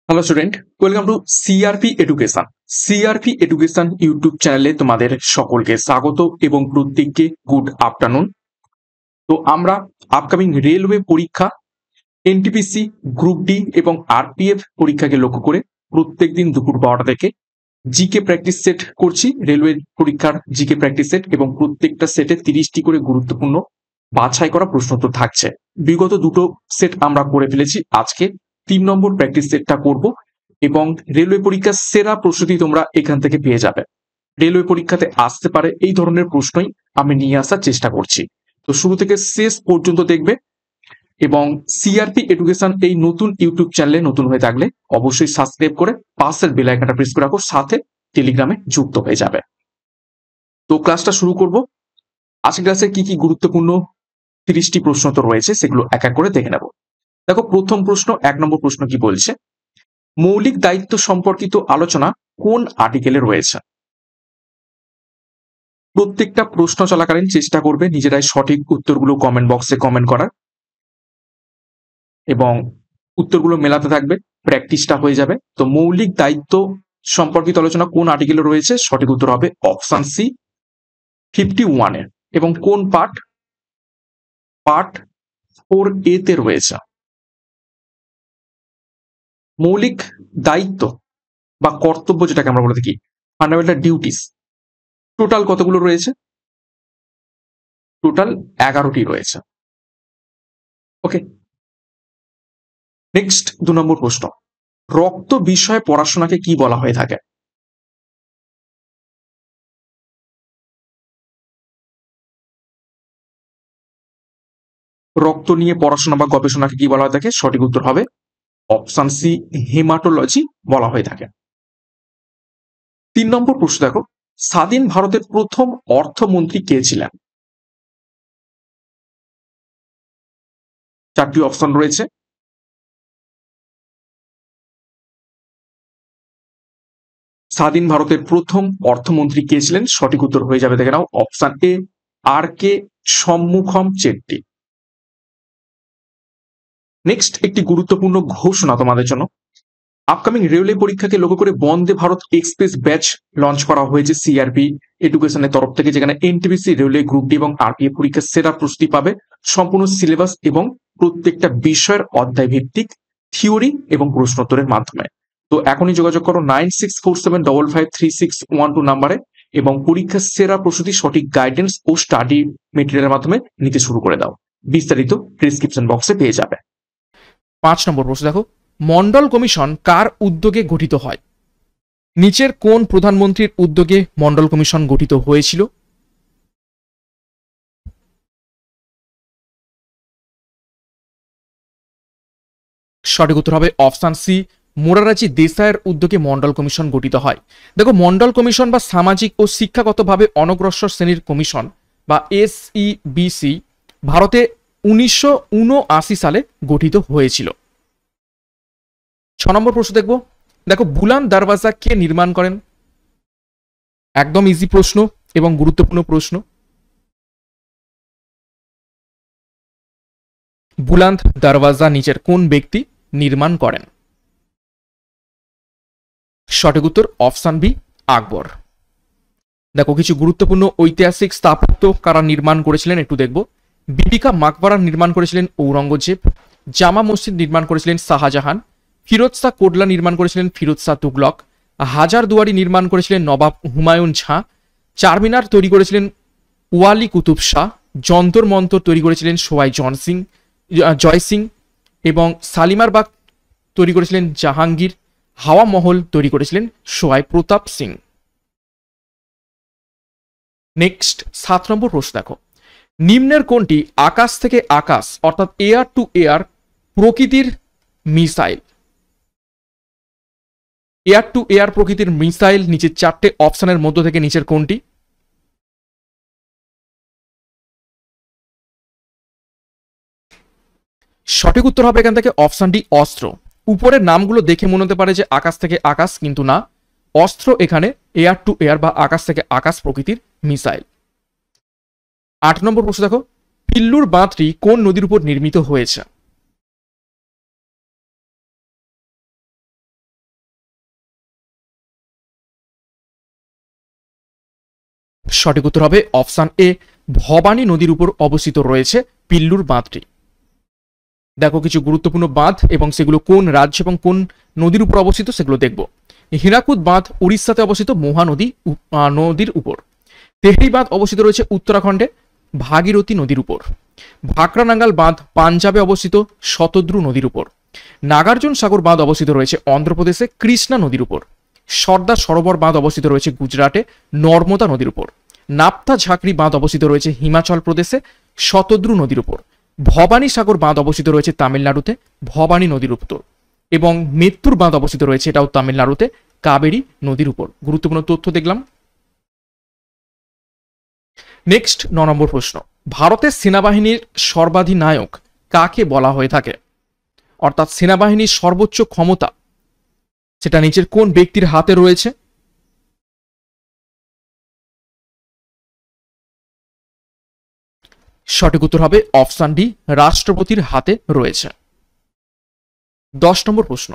Hello student, welcome to CRP education. CRP education YouTube চ্যানেলে তোমাদের সকলকে স্বাগত এবং প্রত্যেককে গুড আফটারনুন। তো আমরা আপকামিং রেলওয়ে পরীক্ষা, এনটিপিসি, গ্রুপ ডি এবং আরপিএফ পরীক্ষাকে লক্ষ্য করে প্রত্যেকদিন দুপুর 12টা থেকে জিকে প্র্যাকটিস সেট করছি। রেলওয়ে পরীক্ষার জিকে প্র্যাকটিস সেট এবং প্রত্যেকটা সেটে 30টি করে গুরুত্বপূর্ণ বাছাই করা প্রশ্নোত্তর থাকছে। বিগত দুটো সেট আমরা করে ফেলেছি, আজকে 3 নম্বর প্র্যাকটিস সেটটা করব এবং রেলওয়ে পরীক্ষার সেরা প্রস্তুতি তোমরা এখান থেকে পেয়ে যাবে। রেলওয়ে পরীক্ষাতে আসতে পারে এই ধরনের প্রশ্নই আমি নিয়ে আসার চেষ্টা করছি। তো শুরু থেকে শেষ পর্যন্ত দেখবে এবং সিআরপি এডুকেশন এই নতুন ইউটিউব চ্যানেলে নতুন হয়ে থাকলে অবশ্যই সাবস্ক্রাইব করে পাশের বেল আইকনটা প্রেস করে রাখো, সাথে টেলিগ্রামে যুক্ত হয়ে যাবে। তো ক্লাসটা শুরু করব। আজকের ক্লাসে কি কি গুরুত্বপূর্ণ 30টি প্রশ্ন তো রয়েছে, সেগুলো এক এক করে দেখে নেব। দেখো, প্রথম প্রশ্ন, 1 নম্বর প্রশ্ন কি বলছে, মৌলিক দায়িত্ব সম্পর্কিত আলোচনা কোন আর্টিকেলে রয়েছে? প্রত্যেকটা প্রশ্ন চলাকালীন চেষ্টা করবে নিজেরাই সঠিক উত্তরগুলো কমেন্ট বক্সে কমেন্ট করার এবং উত্তরগুলো মেলাতে থাকবে, প্র্যাকটিসটা হয়ে যাবে। তো মৌলিক দায়িত্ব সম্পর্কিত আলোচনা কোন আর্টিকেলে রয়েছে? সঠিক উত্তর হবে অপশন সি, 51-এর। এবং কোন পার্ট? পার্ট 4A তে রয়েছে। মৌলিক দায়িত্ব বা কর্তব্য, যেটাকে আমরা বলে থাকি ফান্ডামেন্টাল ডিউটিস, টোটাল কতগুলো রয়েছে? টোটাল 11টি রয়েছে। ওকে, নেক্সট 2 নম্বর প্রশ্ন, রক্ত বিষয়ে পড়াশোনাকে কি বলা হয়ে থাকে? রক্ত নিয়ে পড়াশোনা বা গবেষণাকে কি বলা হয়ে থাকে? সঠিক উত্তর হবে অপশন সি, হেমাটোলজি বলা হয়ে থাকে। 3 নম্বর প্রশ্ন দেখো, স্বাধীন ভারতের প্রথম অর্থমন্ত্রী কে ছিলেন? 4টি অপশন রয়েছে। স্বাধীন ভারতের প্রথম অর্থমন্ত্রী কে ছিলেন? সঠিক উত্তর হয়ে যাবে, দেখে নাও, option A, R K Shanmukham Chetty. Next একটি গুরুত্বপূর্ণ ঘোষণা তোমাদের জন্য, আপকামিং রেলওয়ে পরীক্ষাকে লক্ষ্য করে Vande Bharat express batch launch করা হয়েছে সিআরপি এডুকেশনের তরফ থেকে, যেখানে এনটিপিসি, রেলওয়ে গ্রুপ ডি এবং আরপিএফ পরীক্ষার সেরা প্রস্তুতি পাবে সম্পূর্ণ সিলেবাস এবং প্রত্যেকটা বিষয়ের অধ্যায় ভিত্তিক থিওরি এবং প্রশ্নোত্তরের মাধ্যমে। তো এখনই যোগাযোগ করো 9647553612 নাম্বারে এবং পরীক্ষার সেরা প্রস্তুতি, সঠিক গাইডেন্স ও স্টাডি মেটেরিয়ালের মাধ্যমে নিতে শুরু করে দাও। বিস্তারিত ডেসক্রিপশন বক্সে পেয়ে যাবে। 5 নম্বর প্রশ্ন দেখো, মন্ডল কমিশন কার উদ্যোগে গঠিত হয়? নিচের কোন প্রধানমন্ত্রীর উদ্যোগে মন্ডল কমিশন গঠিত হয়েছিল? সঠিক উত্তর হবে অপশন সি, মোরারজি দেসাইয়ের উদ্যোগে মন্ডল কমিশন গঠিত হয়। দেখো, মন্ডল কমিশন বা সামাজিক ও শিক্ষাগতভাবে অনগ্রসর শ্রেণীর কমিশন বা SEBC ভারতে 1979 সালে গঠিত হয়েছিল। 6 নম্বর প্রশ্ন দেখবো, দেখো, বুলান দরওয়াজা কে নির্মাণ করেন? একদম ইজি প্রশ্ন এবং গুরুত্বপূর্ণ প্রশ্ন। বুলান্দ দরওয়াজা নিচের কোন ব্যক্তি নির্মাণ করেন? সঠিক উত্তর অপশন বি, আকবর। দেখো, কিছু গুরুত্বপূর্ণ ঐতিহাসিক স্থাপত্য কারা নির্মাণ করেছিলেন একটু দেখব। বিবিকা মাকবারা নির্মাণ করেছিলেন ঔরঙ্গজেব, জামা মসজিদ নির্মাণ করেছিলেন শাহজাহান, ফিরোজ শাহ কোটলা নির্মাণ করেছিলেন ফিরোজ শাহ তুগলক, হাজার দুয়ারি নির্মাণ করেছিলেন নবাব হুমায়ুন ঝাঁ, চারমিনার তৈরি করেছিলেন ওয়ালি কুতুব শাহ, যন্তর মন্তর তৈরি করেছিলেন সোয়াই জয় সিং এবং শালিমার বাগ তৈরি করেছিলেন জাহাঙ্গীর, হাওয়া মহল তৈরি করেছিলেন সোয়াই প্রতাপ সিং। নেক্সট 7 নম্বর প্রশ্ন দেখো, নিম্নের কোনটি আকাশ থেকে আকাশ অর্থাৎ এয়ার টু এয়ার প্রকৃতির মিসাইল? এয়ার টু এয়ার প্রকৃতির মিসাইল নিচের 4টে অপশনের মধ্য থেকে নিচের কোনটি? সঠিক উত্তর হবে এখান থেকে অপশন ডি, অস্ত্র। উপরের নামগুলো দেখে মনে হতে পারে যে আকাশ থেকে আকাশ, কিন্তু না, অস্ত্র এখানে এয়ার টু এয়ার বা আকাশ থেকে আকাশ প্রকৃতির মিসাইল। 8 নম্বর প্রশ্ন দেখো, পিল্লুর বাঁধটি কোন নদীর উপর নির্মিত হয়েছে? সঠিক উত্তর হবে অপশন এ, ভবানী নদীর উপর অবস্থিত রয়েছে পিল্লুর বাঁধটি। দেখো কিছু গুরুত্বপূর্ণ বাঁধ এবং সেগুলো কোন রাজ্য এবং কোন নদীর উপর অবস্থিত সেগুলো দেখব। হীরাকুদ বাঁধ উড়িষ্যাতে অবস্থিত মহা নদীর উপর। তেহরি বাঁধ অবস্থিত রয়েছে উত্তরাখণ্ডে ভাগীরথী নদীর উপর। ভাকরানাঙ্গাল বাঁধ পাঞ্জাবে অবস্থিত শতদ্রু নদীর উপর। নাগার্জুন সাগর বাঁধ অবস্থিত রয়েছে অন্ধ্রপ্রদেশে কৃষ্ণা নদীর উপর। সর্দার সরোবর বাঁধ অবস্থিত রয়েছে গুজরাটে নর্মদা নদীর উপর। নাপথা ঝাঁকড়ি বাঁধ অবস্থিত রয়েছে হিমাচল প্রদেশে শতদ্রু নদীর উপর। ভবানী সাগর বাঁধ অবস্থিত রয়েছে তামিলনাড়ুতে ভবানী নদীর উপর। এবং মেত্তুর বাঁধ অবস্থিত রয়েছে এটাও তামিলনাড়ুতে কাবেরী নদীর উপর। গুরুত্বপূর্ণ তথ্য দেখলাম। নেক্সট 9 নম্বর প্রশ্ন, ভারতের সেনাবাহিনীর সর্বাধিনায়ক কাকে বলা হয়ে থাকে? অর্থাৎ সেনাবাহিনীর সর্বোচ্চ ক্ষমতা সেটা নিচের কোন ব্যক্তির হাতে রয়েছে? সঠিক উত্তর হবে অপশন ডি, রাষ্ট্রপতির হাতে রয়েছে। 10 নম্বর প্রশ্ন,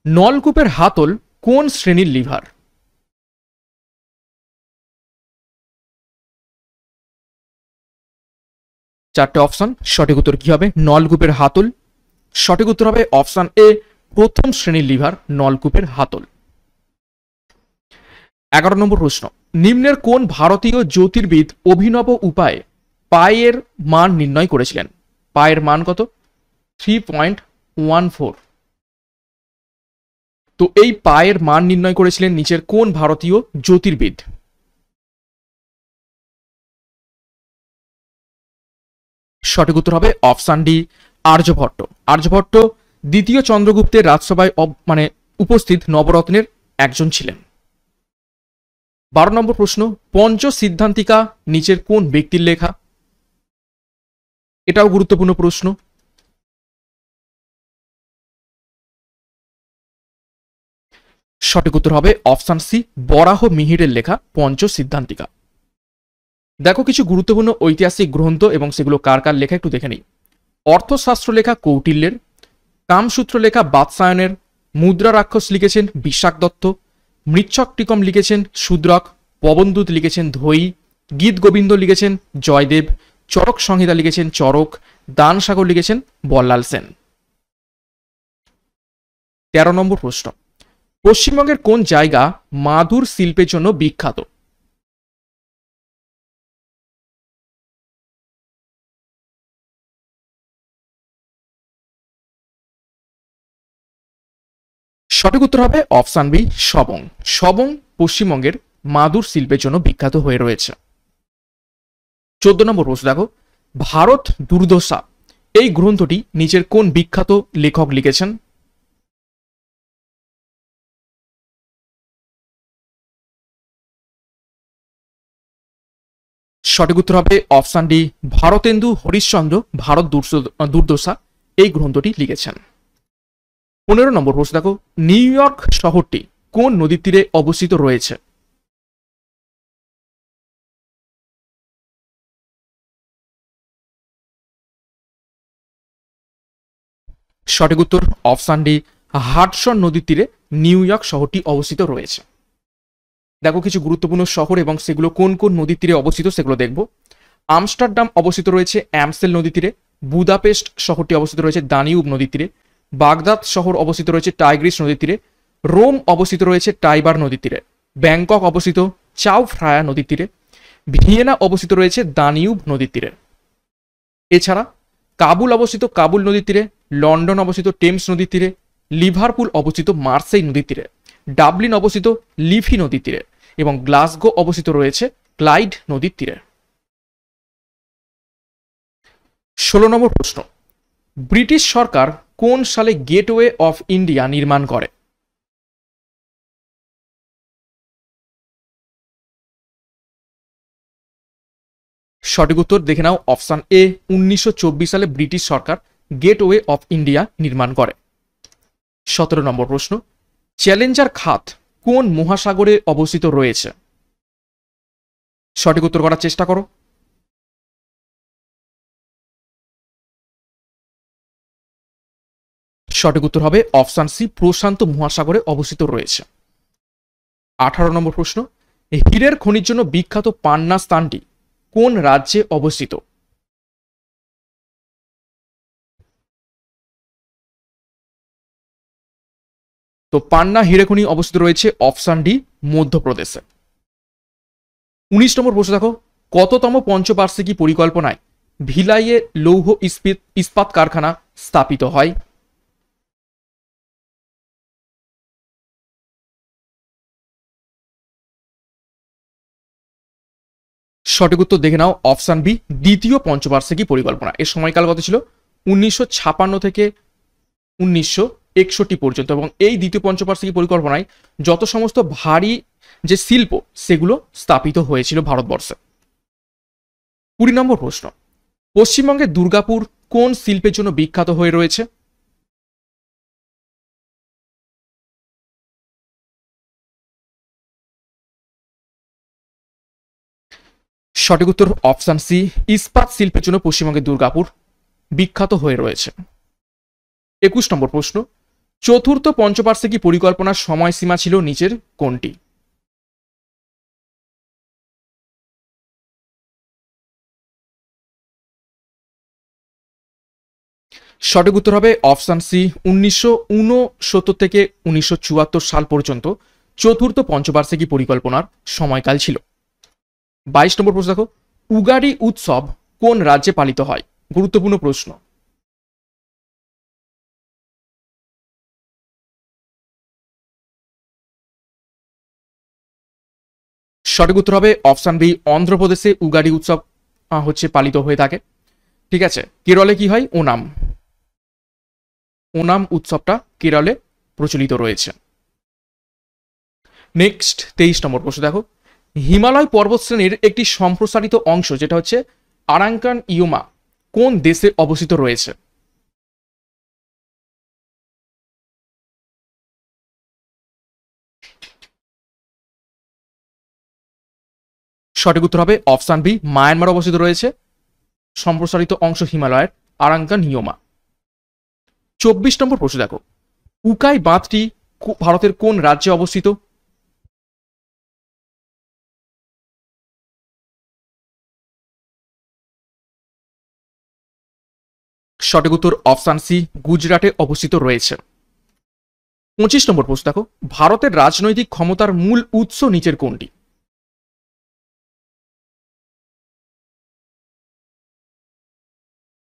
নলকূপের হাতল কোন শ্রেণীর লিভার? চারটে অপশন, সঠিক উত্তর কি হবে? নলকূপের হাতল। সঠিক উত্তর হবে অপশন এ, প্রথম শ্রেণীর লিভার নলকূপের হাতল। 11 নম্বর প্রশ্ন, নিম্নের কোন ভারতীয় জ্যোতির্বিদ অভিনব উপায়ে পায়ের মান নির্ণয় করেছিলেন? পায়ের মান কত? 3.14। তো এই পায়ের মান নির্ণয় করেছিলেন নিচের কোন ভারতীয় জ্যোতির্বিদ? সঠিক উত্তর হবে অপশন ডি, আর্যভট্ট। আর্যভট্ট দ্বিতীয় চন্দ্রগুপ্তের রাজসভায় উপস্থিত নবরত্নের একজন ছিলেন। 12 নম্বর প্রশ্ন, পঞ্চ সিদ্ধান্তিকা নিচের কোন ব্যক্তির লেখা? এটাও গুরুত্বপূর্ণ প্রশ্ন। সঠিক উত্তর হবে অপশন সি, বরাহ মিহিরের লেখা পঞ্চ সিদ্ধান্তিকা। দেখো কিছু গুরুত্বপূর্ণ ঐতিহাসিক গ্রন্থ এবং সেগুলো কার কার লেখা একটু দেখে নিই। অর্থশাস্ত্র লেখা কৌটিল্যের। কামসূত্র লেখা বাৎসায়নের। মুদ্রা রাক্ষস লিখেছেন বিশাখ দত্ত। মৃচ্ছক টিকম লিখেছেন শূদ্রক। পবনদূত লিখেছেন ধৈ। গীত গোবিন্দ লিখেছেন জয়দেব। চরক সংহিতা লিখেছেন চরক। দান সাগর লিখেছেন বল্লাল সেন। 13 নম্বর প্রশ্ন, পশ্চিমবঙ্গের কোন জায়গা মাদুর শিল্পের জন্য বিখ্যাত? সঠিক উত্তর হবে অপশন বি, সবং। সবং পশ্চিমবঙ্গের মাদুর শিল্পের জন্য বিখ্যাত হয়ে রয়েছে। 14 নম্বর প্রশ্ন দেখো, ভারত দুর্দশা এই গ্রন্থটি নিচের কোন বিখ্যাত লেখক লিখেছেন? সঠিক উত্তর হবে অপশন ডি, ভারতেন্দু হরিশ্চন্দ্র ভারত দুর্দশা এই গ্রন্থটি লিখেছেন। 15 নম্বর প্রশ্ন দেখো, নিউ ইয়র্ক শহরটি কোন নদীর তীরে অবস্থিত রয়েছে? সঠিক উত্তর অপশন ডি, হাডসন নদীর তীরে নিউ ইয়র্ক শহরটি অবস্থিত রয়েছে। দেখো কিছু গুরুত্বপূর্ণ শহর এবং সেগুলো কোন কোন নদীর তীরে অবস্থিত সেগুলো দেখব। আমস্টারডাম অবস্থিত রয়েছে অ্যামসেল নদীর তীরে। বুদাপেস্ট শহরটি অবস্থিত রয়েছে দানিউব নদীর তীরে। বাগদাদ শহর অবস্থিত রয়েছে টাইগ্রিস নদীর তীরে। রোম অবস্থিত রয়েছে টাইবার নদীর তীরে। ব্যাংকক অবস্থিত চাও ফ্রায়া নদীর তীরে। ভিয়েনা অবস্থিত রয়েছে দানিউব নদীর তীরে। এছাড়া কাবুল অবস্থিত কাবুল নদীর তীরে। লন্ডন অবস্থিত টেমস নদীর তীরে। লিভারপুল অবস্থিত মার্সেই নদীর তীরে। ডাবলিন অবস্থিত লিফি নদীর তীরে এবং গ্লাসগো অবস্থিত রয়েছে ক্লাইড নদীর তীরে। 16 নম্বর প্রশ্ন, ব্রিটিশ সরকার কোন সালে গেটওয়ে অফ ইন্ডিয়া নির্মাণ করে? সঠিক উত্তর দেখে নাও অপশন এ, 1924 সালে British Sarkar gateway of India নির্মাণ করে। 17 নম্বর প্রশ্ন, চ্যালেঞ্জার খাত কোন মহাসাগরে অবস্থিত রয়েছে? সঠিক উত্তর করার চেষ্টা করো। সঠিক উত্তর হবে অপশন সি, প্রশান্ত মহাসাগরে অবস্থিত রয়েছে। 18 নম্বর প্রশ্ন, হীরের খনির জন্য বিখ্যাত পান্না স্থানটি কোন রাজ্যে অবস্থিত? তো পান্না হীরে খনি অবস্থিত রয়েছে অপশন ডি মধ্যপ্রদেশে। 19 নম্বর প্রশ্ন দেখো, কততম পঞ্চবার্ষিকী পরিকল্পনায় ভিলাইয়ে লৌহ ইস্পাত কারখানা স্থাপিত হয়? সঠিক উত্তর দেখে নাও, অপশন বি দ্বিতীয় পঞ্চবার্ষিকী পরিকল্পনা। এর সময়কাল কত ছিল? 1956 থেকে 1961 পর্যন্ত। এবং এই দ্বিতীয় পঞ্চবার্ষিকী পরিকল্পনায় যত সমস্ত ভারী যে শিল্প সেগুলো স্থাপিত হয়েছিল ভারতবর্ষে। 20 নম্বর প্রশ্ন, পশ্চিমবঙ্গের দুর্গাপুর কোন শিল্পের জন্য বিখ্যাত হয়ে রয়েছে? সঠিক উত্তর অপশন সি, ইস্পাত শিল্পের জন্য পশ্চিমবঙ্গের দুর্গাপুর বিখ্যাত হয়ে রয়েছে। 21 নম্বর প্রশ্ন, চতুর্থ পঞ্চবার্ষিকী পরিকল্পনার সময়সীমা ছিল নিচের কোনটি? সঠিক উত্তর হবে অপশন সি, 1969 থেকে 1974 সাল পর্যন্ত চতুর্থ পঞ্চবার্ষিকী পরিকল্পনার সময়কাল ছিল। 22 নম্বর প্রশ্ন দেখো, উগাড়ি উৎসব কোন রাজ্যে পালিত হয়? গুরুত্বপূর্ণ প্রশ্ন। সঠিক উত্তর হবে অপশন বি, অন্ধ্রপ্রদেশে উগাড়ি উৎসব হচ্ছে পালিত হয়ে থাকে। ঠিক আছে, কেরলে কি হয়? ওনাম। ওনাম উৎসবটা কেরলে প্রচলিত রয়েছে। নেক্সট 23 নম্বর প্রশ্ন দেখো, হিমালয় পর্বত শ্রেণীর একটি সম্প্রসারিত অংশ যেটা হচ্ছে আরাঙ্কান ইয়োমা কোন দেশে অবস্থিত রয়েছে? সঠিক উত্তর হবে অপশন বি, মায়ানমার অবস্থিত রয়েছে সম্প্রসারিত অংশ হিমালয়ের আরাঙ্কান ইয়োমা। 24 নম্বর প্রশ্ন দেখো, উকাই বাঁধটি ভারতের কোন রাজ্যে অবস্থিত? সঠিক উত্তর অপশন সি, গুজরাটে অবস্থিত রয়েছে। 25 নম্বর প্রশ্ন দেখো, ভারতের রাজনৈতিক ক্ষমতার মূল উৎস নিচের কোনটি?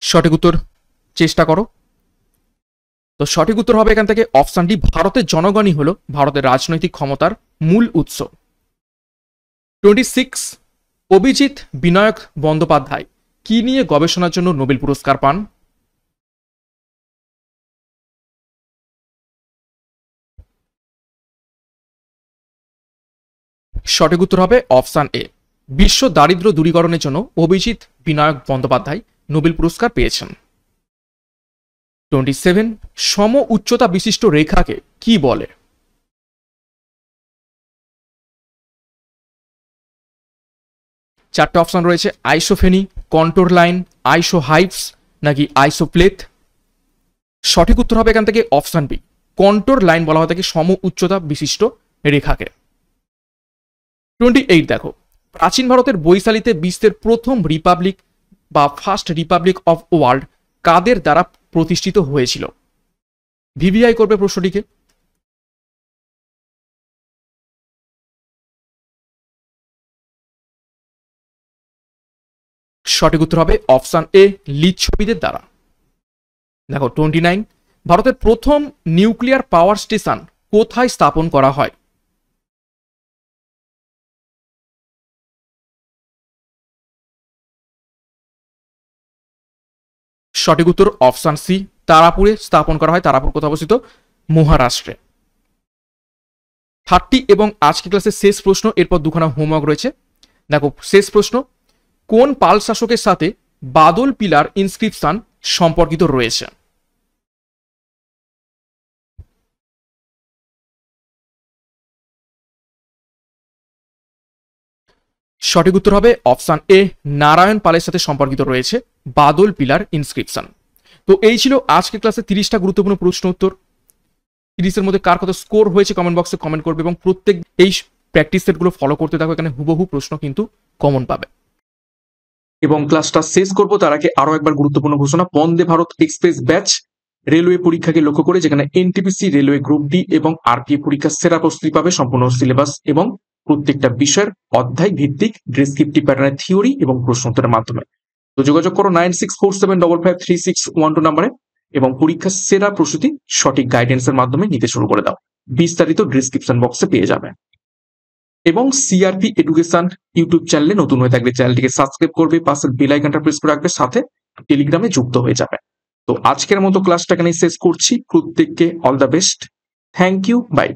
সঠিক উত্তর চেষ্টা করো। তো সঠিক উত্তর হবে এখান থেকে অপশন ডি, ভারতের জনগণই হলো ভারতের রাজনৈতিক ক্ষমতার মূল উৎস। 26, অভিজিৎ বিনায়ক বন্দ্যোপাধ্যায় কি নিয়ে গবেষণার জন্য নোবেল পুরস্কার পান? সঠিক উত্তর হবে অপশন এ, বিশ্ব দারিদ্র্য দূরীকরণের জন্য অভিজিৎ বিনায়ক বন্দ্যোপাধ্যায় নোবেল পুরস্কার পেয়েছেন। 27, সম উচ্চতা বিশিষ্ট রেখাকে কি বলে? চারটে অপশন রয়েছে, আইসোফেনি, কন্ট্রোর লাইন, আইসোহাইপস নাকি আইসোপ্লেথ। সঠিক উত্তর হবে এখান থেকে অপশন বি, কন্ট্রোর লাইন বলা হয় থাকে সম উচ্চতা বিশিষ্ট রেখাকে। 28 দেখো, প্রাচীন ভারতের বৈশালীতে বিশ্বের প্রথম রিপাবলিক বা ফার্স্ট রিপাবলিক অফ ওয়ার্ল্ড কাদের দ্বারা প্রতিষ্ঠিত হয়েছিল? ভিভিআই করবে প্রশ্নটিকে। সঠিক উত্তর হবে অপশন এ, লিচ্ছবিদের দ্বারা। দেখো 29, ভারতের প্রথম নিউক্লিয়ার পাওয়ার স্টেশন কোথায় স্থাপন করা হয়? সঠিক উত্তর অপশন সি, তারাপুরে স্থাপন করা হয়। তারাপুর কোথায় অবস্থিত? মহারাষ্ট্রে। 30 এবং আজকে ক্লাসের শেষ প্রশ্ন, এরপর দুখানা হোমওয়ার্ক রয়েছে। দেখো শেষ প্রশ্ন, কোন পাল শাসকের সাথে বাদল পিলার ইনস্ক্রিপশন সম্পর্কিত রয়েছে? সঠিক উত্তর হবে অপশন এ, নারায়ণ পালের সাথে সম্পর্কিত রয়েছে বাদল পিলার ইনস্ক্রিপশন। তো এই ছিল আজকে ক্লাসে 30টা গুরুত্বপূর্ণ প্রশ্ন উত্তর। 30-এর মধ্যে কার কত স্কোর হয়েছে কমেন্ট বক্সে কমেন্ট করবে এবং প্রত্যেক এই প্র্যাকটিস সেটগুলো ফলো করতে থাকো, এখানে হুবহু প্রশ্ন কিন্তু কমন পাবে। এবং ক্লাসটা শেষ করব তার আগে আরো একবার গুরুত্বপূর্ণ ঘোষণা, Vande Bharat express batch railway পরীক্ষাকে লক্ষ্য করে, যেখানে এনটিপিসি, রেলওয়ে গ্রুপ ডি এবং আরপিএফ পরীক্ষার সেরা প্রস্তুতি পাবে সম্পূর্ণ সিলেবাস এবং প্রত্যেকটা বিষয়ের অধ্যায় ভিত্তিক ডেসক্রিপটিভ প্যাটার্নের থিওরি এবং প্রশ্নোত্তরের মাধ্যমে। তো যোগাযোগ করো 9647553612 নম্বরে এবং পরীক্ষার সেরা প্রস্তুতি সঠিক গাইডেন্সের মাধ্যমে নিতে শুরু করে দাও। বিস্তারিত ডেসক্রিপশন বক্সে পেয়ে যাবে। এবং সিআরপি এডুকেশন ইউটিউব চ্যানেলে নতুন হয়ে থাকলে চ্যানেলটিকে সাবস্ক্রাইব করবে, পাশের বেল আইকনটা প্রেস করে রাখবে, সাথে টেলিগ্রামে যুক্ত হয়ে যাবে। তো আজকের মতো ক্লাসটা এখানে শেষ করছি। প্রত্যেককে all the best. Thank you, by.